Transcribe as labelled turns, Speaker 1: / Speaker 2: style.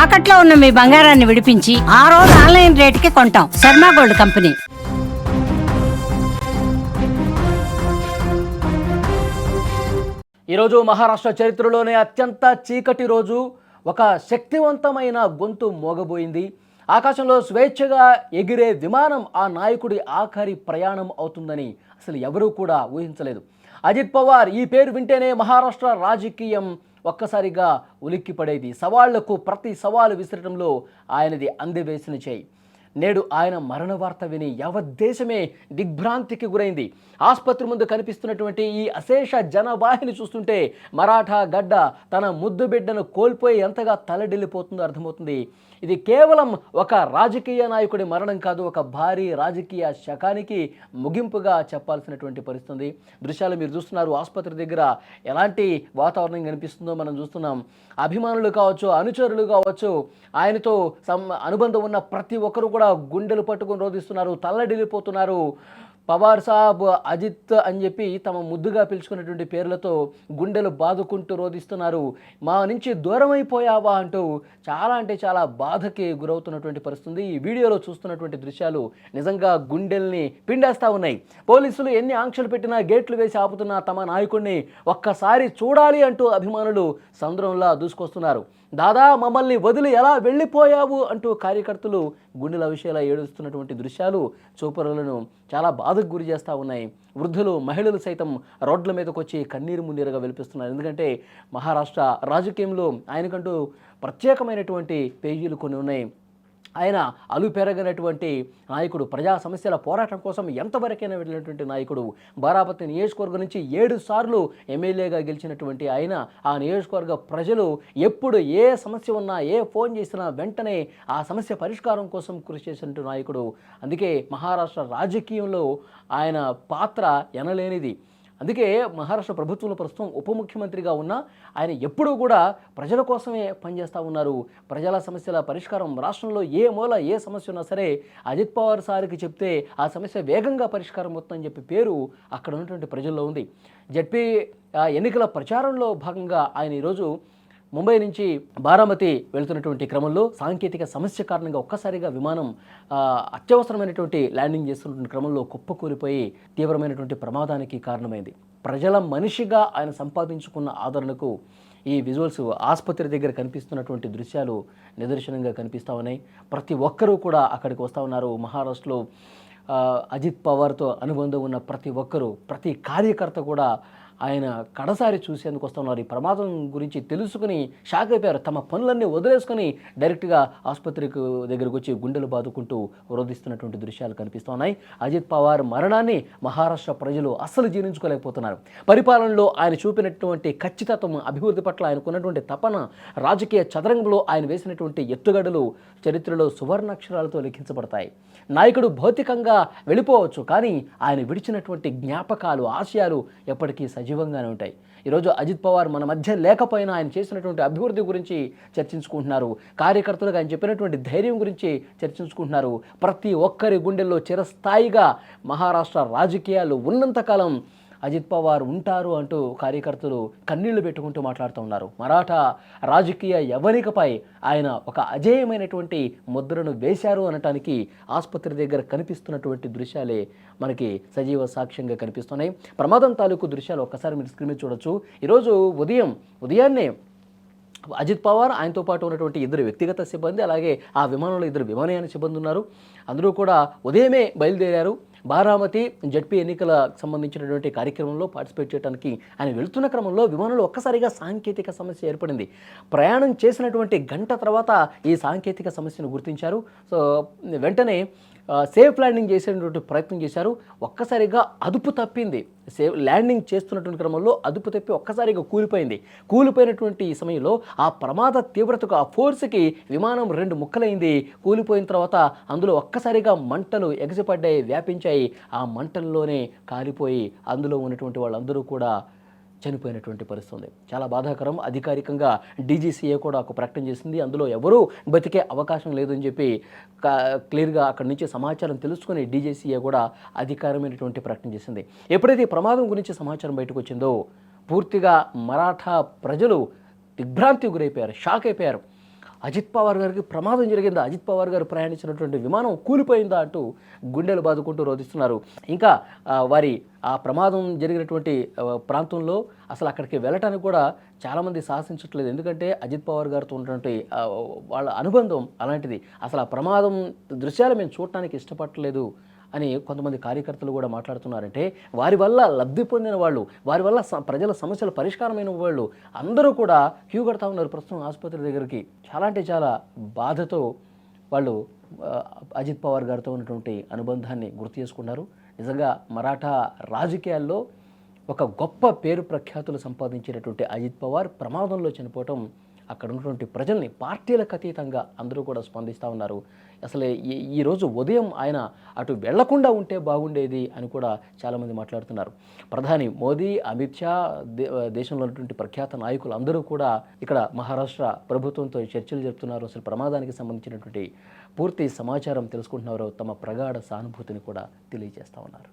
Speaker 1: తాకట్లో ఉన్న మీ బంగారాన్ని విడిపించి ఆ రోజు ఆన్లైన్ రేటుకి కొంటాం. Sharma gold company.
Speaker 2: ఈరోజు మహారాష్ట్ర చరిత్రలోనే అత్యంత చీకటి రోజు. ఒక శక్తివంతమైన గొంతు మోగబోయింది. ఆకాశంలో స్వేచ్ఛగా ఎగిరే విమానం ఆ నాయకుడి ఆఖరి ప్రయాణం అవుతుందని అసలు ఎవరూ కూడా ఊహించలేదు. అజిత్ పవార్ ఈ పేరు వింటేనే మహారాష్ట్ర రాజకీయం ఒక్కసారిగా ఉలిక్కిపడేది. సవాళ్లకు ప్రతి సవాలు విసరటంలో ఆయనది అందివేసిన చేయి. నేడు ఆయన మరణ వార్త విని యావత్ దేశమే దిగ్భ్రాంతికి గురైంది. ఆసుపత్రి ముందు కనిపిస్తున్నటువంటి ఈ అశేష జనవాహిని చూస్తుంటే మరాఠా గడ్డ తన ముద్దు బిడ్డను కోల్పోయి ఎంతగా తలడిల్లిపోతుందో అర్థమవుతుంది. ఇది కేవలం ఒక రాజకీయ నాయకుడి మరణం కాదు, ఒక భారీ రాజకీయ శకానికి ముగింపుగా చెప్పాల్సినటువంటి పరిస్థితి. దృశ్యాలు మీరు చూస్తున్నారు. ఆసుపత్రి దగ్గర ఎలాంటి వాతావరణం కనిపిస్తుందో మనం చూస్తున్నాం. అభిమానులు కావచ్చు, అనుచరులు కావచ్చు, ఆయనతో అనుబంధం ఉన్న ప్రతి ఒక్కరు కూడా గుండెలు పట్టుకొని రోధిస్తున్నారు, తల్లడిల్లిపోతున్నారు. పవార్ సాబ్, అజిత్ అని చెప్పి తమ ముద్దుగా పిలుచుకున్నటువంటి పేర్లతో గుండెలు బాదుకుంటూ రోధిస్తున్నారు. మా నుంచి దూరం అయిపోయావా అంటూ చాలా అంటే చాలా బాధకి గురవుతున్నటువంటి పరిస్థితి. ఈ వీడియోలో చూస్తున్నటువంటి దృశ్యాలు నిజంగా గుండెల్ని పిండేస్తూ ఉన్నాయి. పోలీసులు ఎన్ని ఆంక్షలు పెట్టినా, గేట్లు వేసి ఆపుతున్నా తమ నాయకుడిని ఒక్కసారి చూడాలి అంటూ అభిమానులు సంద్రంలా దూసుకొస్తున్నారు. దాదా మమ్మల్ని వదిలి ఎలా వెళ్ళిపోయావు అంటూ కార్యకర్తలు గుండెల విషయాల ఏడుస్తున్నటువంటి దృశ్యాలు చూపరులను చాలా బాధకు గురి చేస్తూ ఉన్నాయి. వృద్ధులు, మహిళలు సైతం రోడ్ల మీదకి వచ్చి కన్నీరు మున్నీరుగా వెలిపిస్తున్నారు. ఎందుకంటే మహారాష్ట్ర రాజకీయంలో ఆయనకంటూ ప్రత్యేకమైనటువంటి పేజీలు కొన్ని ఉన్నాయి. ఆయన అలుపెరగనటువంటి నాయకుడు, ప్రజా సమస్యల పోరాటం కోసం ఎంతవరకైనా వెళ్ళినటువంటి నాయకుడు. బారామతి నియోజకవర్గం నుంచి 7 సార్లు ఎమ్మెల్యేగా గెలిచినటువంటి ఆయన ఆ నియోజకవర్గ ప్రజలు ఎప్పుడు ఏ సమస్య ఉన్నా, ఏ ఫోన్ చేసినా వెంటనే ఆ సమస్య పరిష్కారం కోసం కృషి చేసినటువంటి నాయకుడు. అందుకే మహారాష్ట్ర రాజకీయంలో ఆయన పాత్ర ఎనలేనిది. అందుకే మహారాష్ట్ర ప్రభుత్వంలో ప్రస్తుతం ఉప ముఖ్యమంత్రిగా ఉన్న ఆయన ఎప్పుడూ కూడా ప్రజల కోసమే పనిచేస్తూ ఉన్నారు. ప్రజల సమస్యల పరిష్కారం, రాష్ట్రంలో ఏ మూల ఏ సమస్య ఉన్నా సరే అజిత్ పవార్ సార్కి చెప్తే ఆ సమస్య వేగంగా పరిష్కారం అవుతుందని చెప్పి పేరు అక్కడ ఉన్నటువంటి ప్రజల్లో ఉంది. జడ్పీ ఎన్నికల ప్రచారంలో భాగంగా ఆయన ఈరోజు ముంబై నుంచి బారామతి వెళ్తున్నటువంటి క్రమంలో సాంకేతిక సమస్య కారణంగా ఒక్కసారిగా విమానం అత్యవసరమైనటువంటి ల్యాండింగ్ చేస్తున్నటువంటి క్రమంలో కుప్పకూలిపోయి తీవ్రమైనటువంటి ప్రమాదానికి కారణమైంది. ప్రజల మనిషిగా ఆయన సంపాదించుకున్న ఆదరణకు ఈ విజువల్స్ ఆసుపత్రి దగ్గర కనిపిస్తున్నటువంటి దృశ్యాలు నిదర్శనంగా కనిపిస్తూ ఉన్నాయి. ప్రతి ఒక్కరూ కూడా అక్కడికి వస్తూ ఉన్నారు. మహారాష్ట్రలో అజిత్ పవార్తో అనుబంధం ఉన్న ప్రతి ఒక్కరూ, ప్రతి కార్యకర్త కూడా ఆయన కడసారి చూసేందుకు వస్తున్నారు. ఈ ప్రమాదం గురించి తెలుసుకుని షాక్ అయిపోయారు. తమ పనులన్నీ వదిలేసుకొని డైరెక్ట్గా ఆసుపత్రికి దగ్గరకు వచ్చి గుండెలు బాదుకుంటూ రోధిస్తున్నటువంటి దృశ్యాలు కనిపిస్తున్నాయి. అజిత్ పవార్ మరణాన్ని మహారాష్ట్ర ప్రజలు అస్సలు జీర్ణించుకోలేకపోతున్నారు. పరిపాలనలో ఆయన చూపినటువంటి ఖచ్చితత్వం, అభివృద్ధి పట్ల ఆయనకున్నటువంటి తపన, రాజకీయ చదరంగంలో ఆయన వేసినటువంటి ఎత్తుగడలు చరిత్రలో సువర్ణాక్షరాలతో లిఖించబడతాయి. నాయకుడు భౌతికంగా వెళ్ళిపోవచ్చు, కానీ ఆయన విడిచినటువంటి జ్ఞాపకాలు, ఆశయాలు ఎప్పటికీ సజీవంగానే ఉంటాయి. ఈరోజు అజిత్ పవార్ మన మధ్య లేకపోయినా ఆయన చేసినటువంటి అభివృద్ధి గురించి చర్చించుకుంటున్నారు. కార్యకర్తలకు ఆయన చెప్పినటువంటి ధైర్యం గురించి చర్చించుకుంటున్నారు. ప్రతి ఒక్కరి గుండెల్లో చిరస్థాయిగా మహారాష్ట్ర రాజకీయాలు ఉన్నంతకాలం అజిత్ పవార్ ఉంటారు అంటూ కార్యకర్తలు కన్నీళ్లు పెట్టుకుంటూ మాట్లాడుతూ ఉన్నారు. మరాఠా రాజకీయ యవనికపై ఆయన ఒక అజేయమైనటువంటి ముద్రను వేశారు అనటానికి ఆసుపత్రి దగ్గర కనిపిస్తున్నటువంటి దృశ్యాలే మనకి సజీవ సాక్ష్యంగా కనిపిస్తున్నాయి. ప్రమాదం తాలూకు దృశ్యాలు ఒక్కసారి మీరు స్క్రీన్ మీద చూడొచ్చు. ఈరోజు ఉదయాన్నే అజిత్ పవార్, ఆయనతో పాటు ఉన్నటువంటి 2 వ్యక్తిగత సిబ్బంది, అలాగే ఆ విమానంలో 2 విమానయాన సిబ్బంది ఉన్నారు. అందరూ కూడా ఉదయమే బయలుదేరారు. బారామతి జడ్పీ ఎన్నికలకు సంబంధించినటువంటి కార్యక్రమంలో పార్టిసిపేట్ చేయడానికి ఆయన వెళ్తున్న క్రమంలో విమానంలో ఒక్కసారిగా సాంకేతిక సమస్య ఏర్పడింది. ప్రయాణం చేసినటువంటి గంట తర్వాత ఈ సాంకేతిక సమస్యను గుర్తించారు. సో వెంటనే సేఫ్ ల్యాండింగ్ చేసేటువంటి ప్రయత్నం చేశారు. ఒక్కసారిగా అదుపు తప్పింది. ల్యాండింగ్ చేస్తున్నటువంటి క్రమంలో అదుపు తప్పి ఒక్కసారిగా కూలిపోయినటువంటి ఈ సమయంలో ఆ ప్రమాద తీవ్రతకు, ఆ ఫోర్స్కి విమానం 2 ముక్కలైంది. కూలిపోయిన తర్వాత అందులో ఒక్కసారిగా మంటలు ఎగసిపడ్డాయి, వ్యాపించాయి. ఆ మంటల్లోనే కాలిపోయి అందులో ఉన్నటువంటి వాళ్ళందరూ కూడా చనిపోయినటువంటి పరిస్థితి. చాలా బాధాకరం. అధికారికంగా డీజీసీఏ కూడా ఒక ప్రకటన చేసింది. అందులో ఎవరూ బతికే అవకాశం లేదని చెప్పి క్లియర్గా అక్కడి నుంచి సమాచారం తెలుసుకుని డీజీసీఏ కూడా అధికారమైనటువంటి ప్రకటన చేసింది. ఎప్పుడైతే ఈ ప్రమాదం గురించి సమాచారం బయటకు వచ్చిందో పూర్తిగా మరాఠా ప్రజలు దిగ్భ్రాంతి గురైపోయారు, షాక్ అయిపోయారు. అజిత్ పవార్ గారికి ప్రమాదం జరిగిందా, అజిత్ పవార్ గారు ప్రయాణించినటువంటి విమానం కూలిపోయిందా అంటూ గుండెలు బాదుకుంటూ రోధిస్తున్నారు. ఇంకా వారి ఆ ప్రమాదం జరిగినటువంటి ప్రాంతంలో అసలు అక్కడికి వెళ్ళటానికి కూడా చాలామంది సాహసించట్లేదు. ఎందుకంటే అజిత్ పవార్ గారితో ఉన్నటువంటి వాళ్ళ అనుబంధం అలాంటిది. అసలు ఆ ప్రమాదం దృశ్యాలు మేము చూడటానికి ఇష్టపడలేదు అని కొంతమంది కార్యకర్తలు కూడా మాట్లాడుతున్నారంటే, వారి వల్ల లబ్ధి పొందిన వాళ్ళు, వారి వల్ల ప్రజల సమస్యల పరిష్కారమైన వాళ్ళు అందరూ కూడా క్యూ కడతా ఉన్నారు ప్రస్తుతం ఆసుపత్రి దగ్గరికి. చాలా అంటే చాలా బాధతో వాళ్ళు అజిత్ పవార్ గారితో ఉన్నటువంటి అనుబంధాన్ని గుర్తు చేసుకున్నారు. నిజంగా మరాఠా రాజకీయాల్లో ఒక గొప్ప పేరు ప్రఖ్యాతులు సంపాదించినటువంటి అజిత్ పవార్ ప్రమాదంలో చనిపోవటం అక్కడ ఉన్నటువంటి ప్రజల్ని పార్టీలకు అతీతంగా అందరూ కూడా స్పందిస్తూ ఉన్నారు. అసలు ఈరోజు ఉదయం ఆయన అటు వెళ్లకుండా ఉంటే బాగుండేది అని కూడా చాలామంది మాట్లాడుతున్నారు. ప్రధాని మోదీ, అమిత్ షా, దేశంలో ఉన్నటువంటి ప్రఖ్యాత నాయకులు అందరూ కూడా ఇక్కడ మహారాష్ట్ర ప్రభుత్వంతో చర్చలు జరుపుతున్నారు. అసలు ప్రమాదానికి సంబంధించినటువంటి పూర్తి సమాచారం తెలుసుకుంటున్నారు. తమ ప్రగాఢ సానుభూతిని కూడా తెలియజేస్తూ ఉన్నారు.